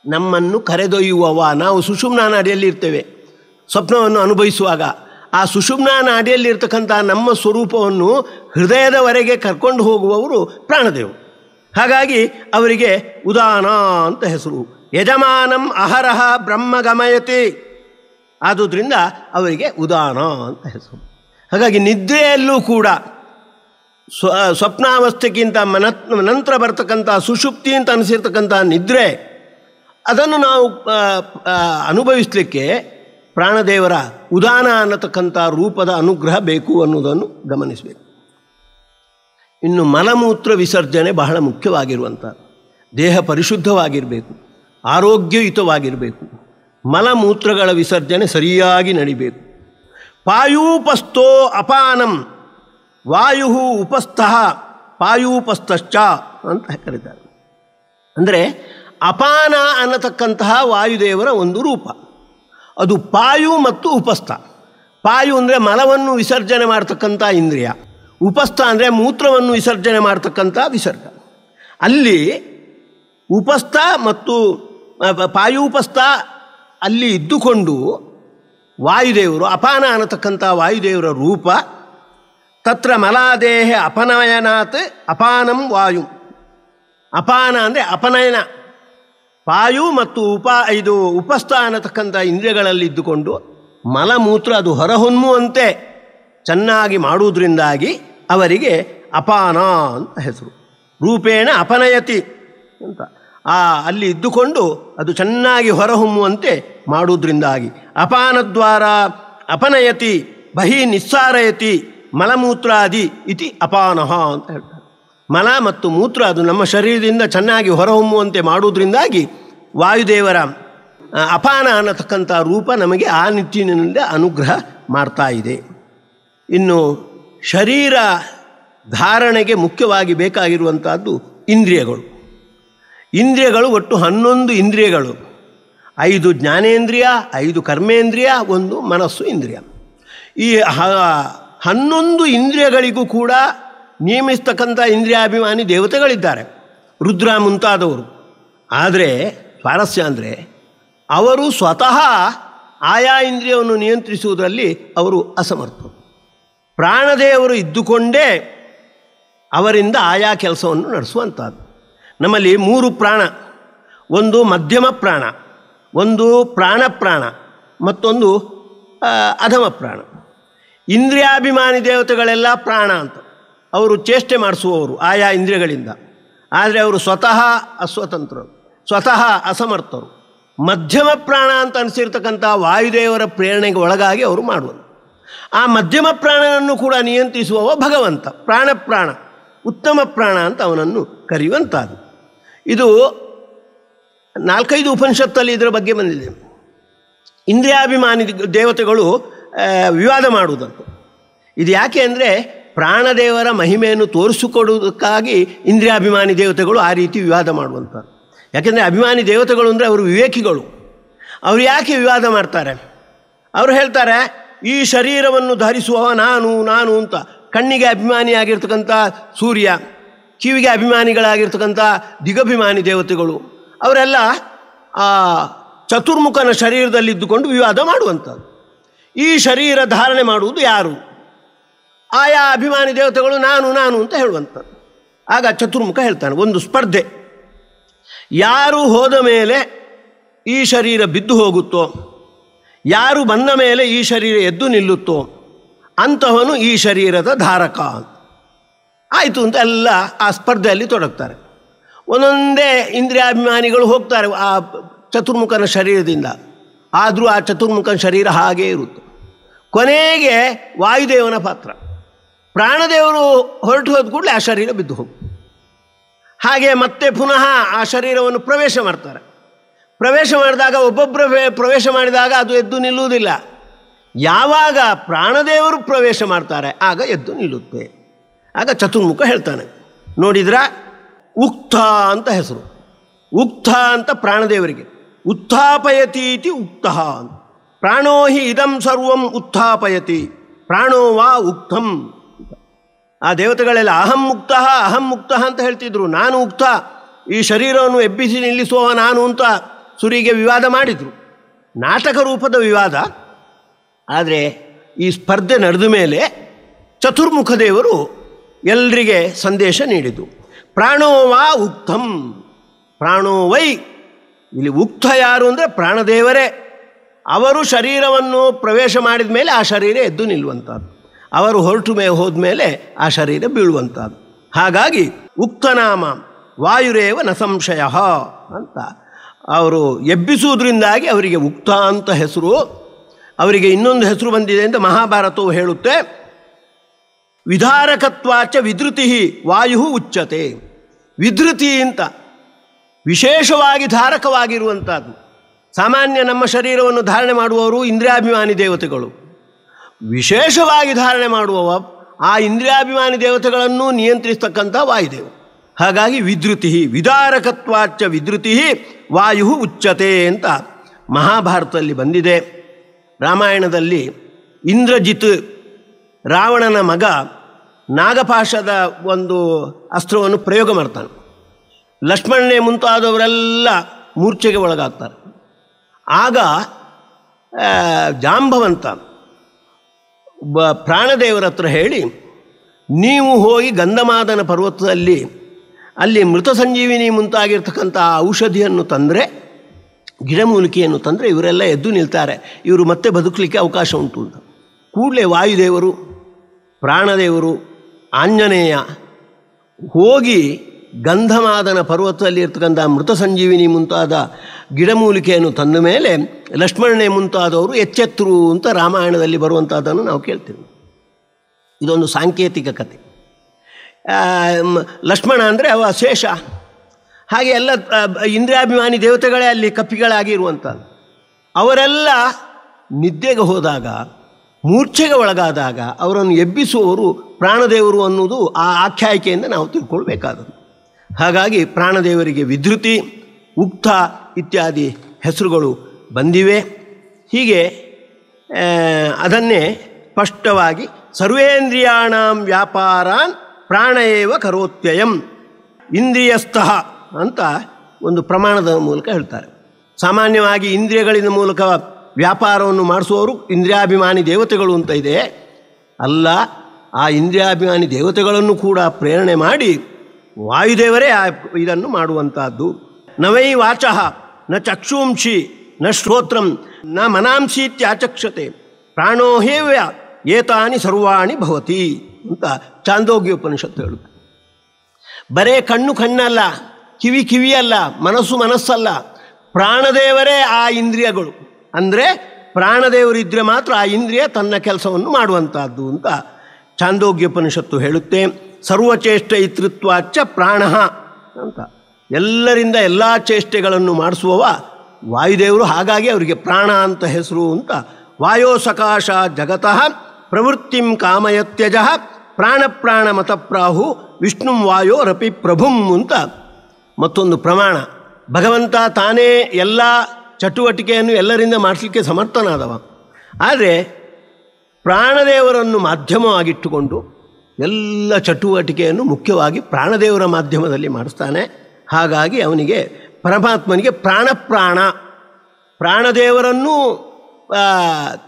ನಮ್ಮನ್ನು ಕರೆದೊಯ್ಯುವವ. ನಾವು ಸುಷುಮ್ನಾ ನಾಡಿಯಲ್ಲಿ ಇರ್ತೇವೆ ಸ್ವಪ್ನವನ್ನು ಅನುಭವಿಸುವಾಗ. ಆ ಸುಷುಮ್ನಾ ನಾಡಿಯಲ್ಲಿರ್ತಕ್ಕಂಥ ನಮ್ಮ ಸ್ವರೂಪವನ್ನು ಹೃದಯದವರೆಗೆ ಕರ್ಕೊಂಡು ಹೋಗುವವರು ಪ್ರಾಣದೇವರು. ಹಾಗಾಗಿ ಅವರಿಗೆ ಉದಾನ ಅಂತ ಹೆಸರು. ಯಜಮಾನಂ ಅಹರಹ ಬ್ರಹ್ಮ ಗಮಯತಿ. ಆದುದರಿಂದ ಅವರಿಗೆ ಉದಾನ ಅಂತ ಹೆಸರು. ಹಾಗಾಗಿ ನಿದ್ರೆಯಲ್ಲೂ ಕೂಡ ಸ್ವಪ್ನಾವಸ್ಥೆಗಿಂತ ನಂತರ ಬರ್ತಕ್ಕಂಥ ಸುಷುಪ್ತಿ ಅಂತ ಅನಿಸಿರ್ತಕ್ಕಂಥ ನಿದ್ರೆ, ಅದನ್ನು ನಾವು ಅನುಭವಿಸಲಿಕ್ಕೆ ಪ್ರಾಣದೇವರ ಉದಾನ ಅನ್ನತಕ್ಕಂಥ ರೂಪದ ಅನುಗ್ರಹ ಬೇಕು ಅನ್ನೋದನ್ನು ಗಮನಿಸಬೇಕು. ಇನ್ನು ಮಲಮೂತ್ರ ವಿಸರ್ಜನೆ ಬಹಳ ಮುಖ್ಯವಾಗಿರುವಂಥ, ದೇಹ ಪರಿಶುದ್ಧವಾಗಿರಬೇಕು, ಆರೋಗ್ಯಯುತವಾಗಿರಬೇಕು. ಮಲಮೂತ್ರಗಳ ವಿಸರ್ಜನೆ ಸರಿಯಾಗಿ ನಡಿಬೇಕು. ಪಾಯೂಪಸ್ಥೋ ಅಪಾನಂ ವಾಯು ಉಪಸ್ಥಃ ಪಾಯೂಪಸ್ಥಶ್ಚ ಅಂತ ಕರೀತಾರೆ. ಅಂದರೆ ಅಪಾನ ಅನ್ನತಕ್ಕಂತಹ ವಾಯುದೇವರ ಒಂದು ರೂಪ, ಅದು ಪಾಯು ಮತ್ತು ಉಪಸ್ಥ. ಪಾಯು ಅಂದರೆ ಮಲವನ್ನು ವಿಸರ್ಜನೆ ಮಾಡ್ತಕ್ಕಂಥ ಇಂದ್ರಿಯ, ಉಪಸ್ಥ ಅಂದರೆ ಮೂತ್ರವನ್ನು ವಿಸರ್ಜನೆ ಮಾಡ್ತಕ್ಕಂಥ ವಿಸರ್ಗ. ಅಲ್ಲಿ ಉಪಸ್ಥ ಮತ್ತು ಪಾಯೂಪಸ್ಥ ಅಲ್ಲಿ ಇದ್ದುಕೊಂಡು ವಾಯುದೇವರು ಅಪಾನ ಅನ್ನತಕ್ಕಂಥ ವಾಯುದೇವರ ರೂಪ. ತತ್ರ ಮಲಾದೇಹ ಅಪನಯನಾತ್ ಅಪಾನಂ ವಾಯು. ಅಪಾನ ಅಂದರೆ ಅಪನಯನ, ಪಾಯು ಮತ್ತು ಉಪಸ್ಥ ಅನ್ನತಕ್ಕಂಥ ಇಂದ್ರಿಯಗಳಲ್ಲಿ ಇದ್ದುಕೊಂಡು ಮಲಮೂತ್ರ ಅದು ಹೊರಹೊಮ್ಮುವಂತೆ ಚೆನ್ನಾಗಿ ಮಾಡುವುದರಿಂದಾಗಿ ಅವರಿಗೆ ಅಪಾನ ಅಂತ ಹೆಸರು. ರೂಪೇಣ ಅಪನಯತಿ ಅಂತ ಅಲ್ಲಿ ಇದ್ದುಕೊಂಡು ಅದು ಚೆನ್ನಾಗಿ ಹೊರಹೊಮ್ಮುವಂತೆ ಮಾಡುವುದರಿಂದಾಗಿ ಅಪಾನದ್ವಾರ ಅಪನಯತಿ ಬಹಿ ನಿಸ್ಸಾರಯತಿ ಮಲಮೂತ್ರಾದಿ ಇತಿ ಅಪಾನಃ ಅಂತ ಹೇಳ್ತಾರೆ. ಮಲ ಮತ್ತು ಮೂತ್ರ ಅದು ನಮ್ಮ ಶರೀರದಿಂದ ಚೆನ್ನಾಗಿ ಹೊರಹೊಮ್ಮುವಂತೆ ಮಾಡುವುದರಿಂದಾಗಿ ವಾಯುದೇವರ ಅಪಾನ ಅನ್ನತಕ್ಕಂಥ ರೂಪ ನಮಗೆ ಆ ನಿಟ್ಟಿನಿಂದ ಅನುಗ್ರಹ ಮಾಡ್ತಾ ಇದೆ. ಇನ್ನು ಶರೀರ ಧಾರಣೆಗೆ ಮುಖ್ಯವಾಗಿ ಬೇಕಾಗಿರುವಂಥದ್ದು ಇಂದ್ರಿಯಗಳು. ಇಂದ್ರಿಯಗಳು ಒಟ್ಟು 11 ಇಂದ್ರಿಯಗಳು, 5 ಜ್ಞಾನೇಂದ್ರಿಯ, 5 ಕರ್ಮೇಂದ್ರಿಯ, 1 ಮನಸ್ಸು ಇಂದ್ರಿಯ. ಈ 11 ಇಂದ್ರಿಯಗಳಿಗೂ ಕೂಡ ನೇಮಿಸ್ತಕ್ಕಂಥ ಇಂದ್ರಿಯಾಭಿಮಾನಿ ದೇವತೆಗಳಿದ್ದಾರೆ, ರುದ್ರ ಮುಂತಾದವರು. ಆದರೆ ಸ್ವಾರಸ್ಯ ಅಂದರೆ ಅವರು ಸ್ವತಃ ಆಯಾ ಇಂದ್ರಿಯವನ್ನು ನಿಯಂತ್ರಿಸುವುದರಲ್ಲಿ ಅವರು ಅಸಮರ್ಥರು. ಪ್ರಾಣದೇವರು ಇದ್ದುಕೊಂಡೇ ಅವರಿಂದ ಆಯಾ ಕೆಲಸವನ್ನು ನಡೆಸುವಂಥದ್ದು. ನಮ್ಮಲ್ಲಿ 3 ಪ್ರಾಣ, ಒಂದು ಮಧ್ಯಮ ಪ್ರಾಣ, ಒಂದು ಪ್ರಾಣ, ಮತ್ತೊಂದು ಅಧಮ ಪ್ರಾಣ. ಇಂದ್ರಿಯಾಭಿಮಾನಿ ದೇವತೆಗಳೆಲ್ಲ ಪ್ರಾಣ ಅಂತ, ಅವರು ಚೇಷ್ಟೆ ಮಾಡಿಸುವವರು ಆಯಾ ಇಂದ್ರಿಯಗಳಿಂದ. ಆದರೆ ಅವರು ಸ್ವತಃ ಅಸ್ವತಂತ್ರರು, ಸ್ವತಃ ಅಸಮರ್ಥರು. ಮಧ್ಯಮ ಪ್ರಾಣ ಅಂತ ಅನಿಸಿರ್ತಕ್ಕಂಥ ವಾಯುದೇವರ ಪ್ರೇರಣೆಗೆ ಒಳಗಾಗಿ ಅವರು ಮಾಡುವುದು. ಆ ಮಧ್ಯಮ ಪ್ರಾಣನನ್ನು ಕೂಡ ನಿಯಂತ್ರಿಸುವವ ಭಗವಂತ. ಪ್ರಾಣ ಉತ್ತಮ ಪ್ರಾಣ ಅಂತ ಅವನನ್ನು ಕರೆಯುವಂಥದ್ದು. ಇದು 4-5 ಉಪನಿಷತ್ತಲ್ಲಿ ಇದರ ಬಗ್ಗೆ ಬಂದಿದೆ. ಇಂದ್ರಿಯಾಭಿಮಾನಿ ದೇವತೆಗಳು ವಿವಾದ ಮಾಡುವುದಂತ. ಇದು ಯಾಕೆ ಅಂದರೆ ಪ್ರಾಣದೇವರ ಮಹಿಮೆಯನ್ನು ತೋರಿಸಿಕೊಡುವುದಕ್ಕಾಗಿ ಇಂದ್ರಿಯಾಭಿಮಾನಿ ದೇವತೆಗಳು ಆ ರೀತಿ ವಿವಾದ ಮಾಡುವಂಥದ್ದು. ಯಾಕೆಂದರೆ ಅಭಿಮಾನಿ ದೇವತೆಗಳು ಅಂದರೆ ಅವರು ವಿವೇಕಿಗಳು. ಅವರು ಯಾಕೆ ವಿವಾದ ಮಾಡ್ತಾರೆ? ಅವರು ಹೇಳ್ತಾರೆ, ಈ ಶರೀರವನ್ನು ಧರಿಸುವವ ನಾನು ಅಂತ. ಕಣ್ಣಿಗೆ ಅಭಿಮಾನಿಯಾಗಿರ್ತಕ್ಕಂಥ ಸೂರ್ಯ, ಕಿವಿಗೆ ಅಭಿಮಾನಿಗಳಾಗಿರ್ತಕ್ಕಂಥ ದಿಗಭಿಮಾನಿ ದೇವತೆಗಳು, ಅವರೆಲ್ಲ ಆ ಚತುರ್ಮುಖನ ಶರೀರದಲ್ಲಿದ್ದುಕೊಂಡು ವಿವಾದ ಮಾಡುವಂಥದ್ದು. ಈ ಶರೀರ ಧಾರಣೆ ಮಾಡುವುದು ಯಾರು? ಆಯಾ ಅಭಿಮಾನಿ ದೇವತೆಗಳು ನಾನು ಅಂತ ಹೇಳುವಂಥದ್ದು. ಆಗ ಚತುರ್ಮುಖ ಹೇಳ್ತಾನೆ, ಒಂದು ಸ್ಪರ್ಧೆ. ಯಾರು ಹೋದ ಮೇಲೆ ಈ ಶರೀರ ಬಿದ್ದು ಹೋಗುತ್ತೋ, ಯಾರು ಬಂದ ಮೇಲೆ ಈ ಶರೀರ ಎದ್ದು ನಿಲ್ಲುತ್ತೋ ಅಂತಹವನು ಈ ಶರೀರದ ಧಾರಕ ಅಂತ ಆಯಿತು ಅಂತ ಎಲ್ಲ ಆ ಸ್ಪರ್ಧೆಯಲ್ಲಿ ತೊಡಗ್ತಾರೆ. ಒಂದೊಂದೇ ಇಂದ್ರಿಯಾಭಿಮಾನಿಗಳು ಹೋಗ್ತಾರೆ ಆ ಚತುರ್ಮುಖನ ಶರೀರದಿಂದ. ಆದರೂ ಆ ಚತುರ್ಮುಖನ ಶರೀರ ಹಾಗೇ ಇರುತ್ತೆ. ಕೊನೆಗೆ ವಾಯುದೇವನ ಪಾತ್ರ. ಪ್ರಾಣದೇವರು ಹೊರಟು ಹೋದ ಕೂಡಲೇ ಆ ಶರೀರ ಬಿದ್ದು ಹೋಗುತ್ತೆ. ಹಾಗೆ ಮತ್ತೆ ಪುನಃ ಆ ಶರೀರವನ್ನು ಪ್ರವೇಶ ಮಾಡ್ತಾರೆ. ಪ್ರವೇಶ ಮಾಡಿದಾಗ ಒಬ್ಬೊಬ್ಬರು ಪ್ರವೇಶ ಮಾಡಿದಾಗ ಅದು ಎದ್ದು ನಿಲ್ಲುವುದಿಲ್ಲ. ಯಾವಾಗ ಪ್ರಾಣದೇವರು ಪ್ರವೇಶ ಮಾಡ್ತಾರೆ ಆಗ ಎದ್ದು ನಿಲ್ಲುತ್ತೆ. ಆಗ ಚತುರ್ಮುಖ ಹೇಳ್ತಾನೆ, ನೋಡಿದ್ರ ಉಕ್ತ ಅಂತ ಹೆಸರು. ಉಕ್ತ ಅಂತ ಪ್ರಾಣದೇವರಿಗೆ. ಉತ್ಥಾಪಯತಿ ಇತಿ ಉಕ್ತ. ಪ್ರಾಣೋ ಹಿ ಇದಂ ಸರ್ವಂ ಉತ್ಥಾಪಯತಿ ಪ್ರಾಣೋ ವಾ ಉಕ್ತಂ. ಆ ದೇವತೆಗಳೆಲ್ಲ ಅಹಂ ಮುಕ್ತ ಅಂತ ಹೇಳ್ತಿದ್ರು. ನಾನು ಉಕ್ತ, ಈ ಶರೀರವನ್ನು ಎಬ್ಬಿಸಿ ನಿಲ್ಲಿಸುವ ನಾನು ಅಂತ ಸುರಿಗೆ ವಿವಾದ ಮಾಡಿದರು. ನಾಟಕ ರೂಪದ ವಿವಾದ. ಆದರೆ ಈ ಸ್ಪರ್ಧೆ ನಡೆದ ಮೇಲೆ ಚತುರ್ಮುಖ ದೇವರು ಎಲ್ಲರಿಗೆ ಸಂದೇಶ ನೀಡಿತು. ಪ್ರಾಣೋ ವಾ ಉಕ್ತಂ, ಪ್ರಾಣೋ ವೈ. ಇಲ್ಲಿ ಉಕ್ತ ಯಾರು ಅಂದರೆ ಪ್ರಾಣದೇವರೇ. ಅವರು ಶರೀರವನ್ನು ಪ್ರವೇಶ ಮಾಡಿದ ಮೇಲೆ ಆ ಶರೀರ ಎದ್ದು ನಿಲ್ಲುವಂಥದ್ದು. ಅವರು ಹೋದ ಮೇಲೆ ಆ ಶರೀರ ಬೀಳುವಂಥದ್ದು. ಹಾಗಾಗಿ ಉಕ್ತನಾಮ ವಾಯುರೇವ ನ ಸಂಶಯ ಅಂತ ಅವರು ಎಬ್ಬಿಸುವುದರಿಂದಾಗಿ ಅವರಿಗೆ ಉಕ್ತ ಅಂತ ಹೆಸರು. ಅವರಿಗೆ ಇನ್ನೊಂದು ಹೆಸರು ಬಂದಿದೆ ಅಂತ ಮಹಾಭಾರತವು ಹೇಳುತ್ತೆ. ವಿಧಾರಕತ್ವಾಚ ವಿಧೃತಿ ವಾಯು ಉಚ್ಯತೆ. ವಿಧೃತಿ ಅಂತ ವಿಶೇಷವಾಗಿ ಧಾರಕವಾಗಿರುವಂಥದ್ದು. ಸಾಮಾನ್ಯ ನಮ್ಮ ಶರೀರವನ್ನು ಧಾರಣೆ ಮಾಡುವವರು ಇಂದ್ರಿಯಾಭಿಮಾನಿ ದೇವತೆಗಳು. ವಿಶೇಷವಾಗಿ ಧಾರಣೆ ಮಾಡುವವ ಆ ಇಂದ್ರಿಯಾಭಿಮಾನಿ ದೇವತೆಗಳನ್ನು ನಿಯಂತ್ರಿಸ್ತಕ್ಕಂಥ ವಾಯುದೇವ. ಹಾಗಾಗಿ ವಿಧೃತಿ ವಿಧಾರಕತ್ವಾಚ ವಿಧೃತಿ ವಾಯು ಉಚ್ಯತೆ ಅಂತ ಮಹಾಭಾರತದಲ್ಲಿ ಬಂದಿದೆ. ರಾಮಾಯಣದಲ್ಲಿ ಇಂದ್ರಜಿತ್ ರಾವಣನ ಮಗ ನಾಗಪಾಶದ ಒಂದು ಅಸ್ತ್ರವನ್ನು ಪ್ರಯೋಗ ಮಾಡ್ತಾನೆ. ಲಕ್ಷ್ಮಣನೇ ಮುಂತಾದವರೆಲ್ಲ ಮೂರ್ಛೆಗೆ ಒಳಗಾಗ್ತಾರೆ. ಆಗ ಜಾಂಬವಂತ ಪ್ರಾಣದೇವರ ಹತ್ರ ಹೇಳಿ, ನೀವು ಹೋಗಿ ಗಂಧಮಾದನ ಪರ್ವತದಲ್ಲಿ ಅಲ್ಲಿ ಮೃತ ಸಂಜೀವಿನಿ ಮುಂತಾಗಿರ್ತಕ್ಕಂಥ ಔಷಧಿಯನ್ನು ತಂದರೆ, ಗಿಡಮೂಲಿಕೆಯನ್ನು ತಂದರೆ ಇವರೆಲ್ಲ ಎದ್ದು ನಿಲ್ತಾರೆ, ಇವರು ಮತ್ತೆ ಬದುಕಲಿಕ್ಕೆ ಅವಕಾಶ ಉಂಟು ಅಂತ. ಕೂಡಲೇ ವಾಯುದೇವರು, ಪ್ರಾಣದೇವರು, ಆಂಜನೇಯ ಹೋಗಿ ಗಂಧಮಾದನ ಪರ್ವತದಲ್ಲಿ ಇರ್ತಕ್ಕಂಥ ಮೃತ ಸಂಜೀವಿನಿ ಮುಂತಾದ ಗಿಡಮೂಲಿಕೆಯನ್ನು ತಂದ ಮೇಲೆ ಲಕ್ಷ್ಮಣನೇ ಮುಂತಾದವರು ಎಚ್ಚೆತ್ತರು ಅಂತ ರಾಮಾಯಣದಲ್ಲಿ ಬರುವಂಥದ್ದನ್ನು ನಾವು ಕೇಳ್ತೀವಿ. ಇದೊಂದು ಸಾಂಕೇತಿಕ ಕಥೆ. ಲಕ್ಷ್ಮಣ ಅಂದರೆ ಅವ ಶೇಷ, ಹಾಗೆ ಎಲ್ಲ ಇಂದ್ರಿಯಾಭಿಮಾನಿ ದೇವತೆಗಳೇ ಅಲ್ಲಿ ಕಪ್ಪಿಗಳಾಗಿರುವಂಥದ್ದು. ಅವರೆಲ್ಲ ನಿದ್ದೆಗೆ ಹೋದಾಗ, ಮೂರ್ಛೆಗೆ ಒಳಗಾದಾಗ ಅವರನ್ನು ಎಬ್ಬಿಸುವವರು ಪ್ರಾಣದೇವರು ಅನ್ನೋದು ಆ ಆಖ್ಯಾಯಿಕೆಯಿಂದ ನಾವು ತಿಳ್ಕೊಳ್ಬೇಕಾದದ್ದು. ಹಾಗಾಗಿ ಪ್ರಾಣದೇವರಿಗೆ ವಿಧೃತಿ, ಉಕ್ತ ಇತ್ಯಾದಿ ಹೆಸರುಗಳು ಬಂದಿವೆ. ಹೀಗೆ ಅದನ್ನೇ ಸ್ಪಷ್ಟವಾಗಿ ಸರ್ವೇಂದ್ರಿಯಾಣಾಂ ವ್ಯಾಪಾರಾನ್ ಪ್ರಾಣಯೇವ ಕರೋತ್ಯಯಂ ಇಂದ್ರಿಯಸ್ಥಃ ಅಂತ ಒಂದು ಪ್ರಮಾಣದ ಮೂಲಕ ಹೇಳ್ತಾರೆ. ಸಾಮಾನ್ಯವಾಗಿ ಇಂದ್ರಿಯಗಳಿಂದ ಮೂಲಕ ವ್ಯಾಪಾರವನ್ನು ಮಾಡಿಸುವವರು ಇಂದ್ರಿಯಾಭಿಮಾನಿ ದೇವತೆಗಳು ಅಂತ ಇದೆ. ಅಲ್ಲ, ಆ ಇಂದ್ರಿಯಾಭಿಮಾನಿ ದೇವತೆಗಳನ್ನು ಕೂಡ ಪ್ರೇರಣೆ ಮಾಡಿ ವಾಯುದೇವರೇ ಇದನ್ನು ಮಾಡುವಂಥದ್ದು. ನವೈ ವಾಚಃ ನ ಚಕ್ಷುಂಷಿ ನ ಶ್ರೋತ್ರಂ ನ ಮನಾಂಸೀತ್ಯಾಚಕ್ಷತೆ ಪ್ರಾಣೋ ಹೇವ್ಯ ಏತಾನಿ ಸರ್ವಾಣಿ ಭವತಿ ಅಂತ ಚಾಂದೋಗ್ಯ ಉಪನಿಷತ್ತು ಹೇಳುತ್ತೆ. ಬರೇ ಕಣ್ಣು ಕಣ್ಣಲ್ಲ, ಕಿವಿ ಕಿವಿಯಲ್ಲ, ಮನಸ್ಸು ಮನಸ್ಸಲ್ಲ, ಪ್ರಾಣದೇವರೇ ಆ ಇಂದ್ರಿಯಗಳು. ಅಂದರೆ ಪ್ರಾಣದೇವರಿದ್ದರೆ ಮಾತ್ರ ಆ ಇಂದ್ರಿಯ ತನ್ನ ಕೆಲಸವನ್ನು ಮಾಡುವಂಥದ್ದು ಅಂತ ಚಾಂದೋಗ್ಯೋಪನಿಷತ್ತು ಹೇಳುತ್ತೆ. ಸರ್ವಚೇಷ್ಟೈತೃತ್ವಾಚ್ಚ ಪ್ರಾಣ ಅಂತ ಎಲ್ಲರಿಂದ ಎಲ್ಲ ಚೇಷ್ಟೆಗಳನ್ನು ಮಾಡಿಸುವವ ವಾಯುದೇವರು. ಹಾಗಾಗಿ ಅವರಿಗೆ ಪ್ರಾಣ ಅಂತ ಹೆಸರು ಅಂತ. ವಾಯೋ ಸಕಾಶ ಜಗತಃ ಪ್ರವೃತ್ತಿಂ ಕಾಮಯತ್ಯಜ ಪ್ರಾಣ ಮತಪ್ರಾಹು ವಿಷ್ಣುಂ ವಾಯೋರಪಿ ಪ್ರಭುಂ ಅಂತ ಮತ್ತೊಂದು ಪ್ರಮಾಣ. ಭಗವಂತ ತಾನೇ ಎಲ್ಲ ಚಟುವಟಿಕೆಯನ್ನು ಎಲ್ಲರಿಂದ ಮಾಡಿಸಲಿಕ್ಕೆ ಸಮರ್ಥನಾದವ. ಆದರೆ ಪ್ರಾಣದೇವರನ್ನು ಮಾಧ್ಯಮವಾಗಿಟ್ಟುಕೊಂಡು ಎಲ್ಲ ಚಟುವಟಿಕೆಯನ್ನು ಮುಖ್ಯವಾಗಿ ಪ್ರಾಣದೇವರ ಮಾಧ್ಯಮದಲ್ಲಿ ಮಾಡಿಸ್ತಾನೆ. ಹಾಗಾಗಿ ಅವನಿಗೆ ಪರಮಾತ್ಮನಿಗೆ ಪ್ರಾಣದೇವರನ್ನು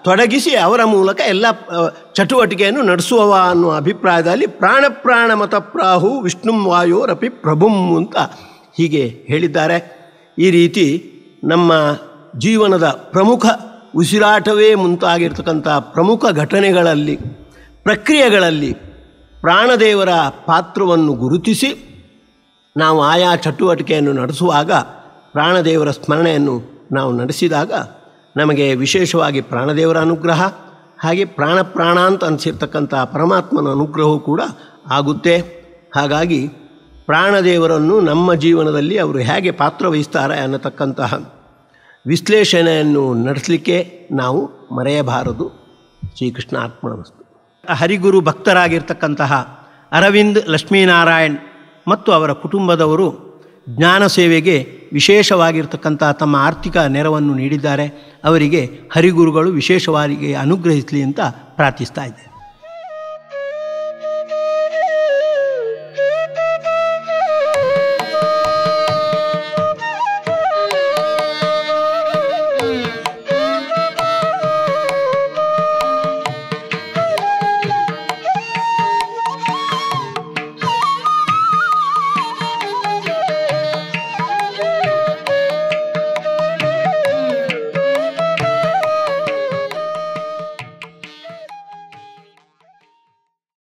ತೊಡಗಿಸಿ ಅವರ ಮೂಲಕ ಎಲ್ಲ ಚಟುವಟಿಕೆಯನ್ನು ನಡೆಸುವವ ಅನ್ನುವ ಅಭಿಪ್ರಾಯದಲ್ಲಿ ಪ್ರಾಣ ಮತಪ್ರಾಹು ವಿಷ್ಣುಂ ವಾಯೋರಪಿ ಪ್ರಭುಂ ಅಂತ ಹೀಗೆ ಹೇಳಿದ್ದಾರೆ. ಈ ರೀತಿ ನಮ್ಮ ಜೀವನದ ಪ್ರಮುಖ ಉಸಿರಾಟವೇ ಮುಂತಾಗಿರ್ತಕ್ಕಂಥ ಪ್ರಮುಖ ಘಟನೆಗಳಲ್ಲಿ, ಪ್ರಕ್ರಿಯೆಗಳಲ್ಲಿ ಪ್ರಾಣದೇವರ ಪಾತ್ರವನ್ನು ಗುರುತಿಸಿ ನಾವು ಆಯಾ ಚಟುವಟಿಕೆಯನ್ನು ನಡೆಸುವಾಗ, ಪ್ರಾಣದೇವರ ಸ್ಮರಣೆಯನ್ನು ನಾವು ನಡೆಸಿದಾಗ ನಮಗೆ ವಿಶೇಷವಾಗಿ ಪ್ರಾಣದೇವರ ಅನುಗ್ರಹ, ಹಾಗೆ ಪ್ರಾಣ ಅಂತ ಅನಿಸಿರ್ತಕ್ಕಂಥ ಪರಮಾತ್ಮನ ಅನುಗ್ರಹವೂ ಕೂಡ ಆಗುತ್ತೆ. ಹಾಗಾಗಿ ಪ್ರಾಣದೇವರನ್ನು ನಮ್ಮ ಜೀವನದಲ್ಲಿ ಅವರು ಹೇಗೆ ಪಾತ್ರ ವಹಿಸ್ತಾರೆ ಅನ್ನತಕ್ಕಂತಹ ವಿಶ್ಲೇಷಣೆಯನ್ನು ನಡೆಸಲಿಕ್ಕೆ ನಾವು ಮರೆಯಬಾರದು. ಶ್ರೀಕೃಷ್ಣ ಅರ್ಪಣಮಸ್ತು. ಹರಿಗುರು ಭಕ್ತರಾಗಿರ್ತಕ್ಕಂತಹ ಅರವಿಂದ್ ಲಕ್ಷ್ಮೀನಾರಾಯಣ್ ಮತ್ತು ಅವರ ಕುಟುಂಬದವರು ಜ್ಞಾನ ಸೇವೆಗೆ ವಿಶೇಷವಾಗಿರ್ತಕ್ಕಂಥ ತಮ್ಮ ಆರ್ಥಿಕ ನೆರವನ್ನು ನೀಡಿದ್ದಾರೆ. ಅವರಿಗೆ ಹರಿಗುರುಗಳು ವಿಶೇಷವಾಗಿ ಅನುಗ್ರಹಿಸಲಿ ಅಂತ ಪ್ರಾರ್ಥಿಸ್ತಾ ಇದ್ದಾರೆ.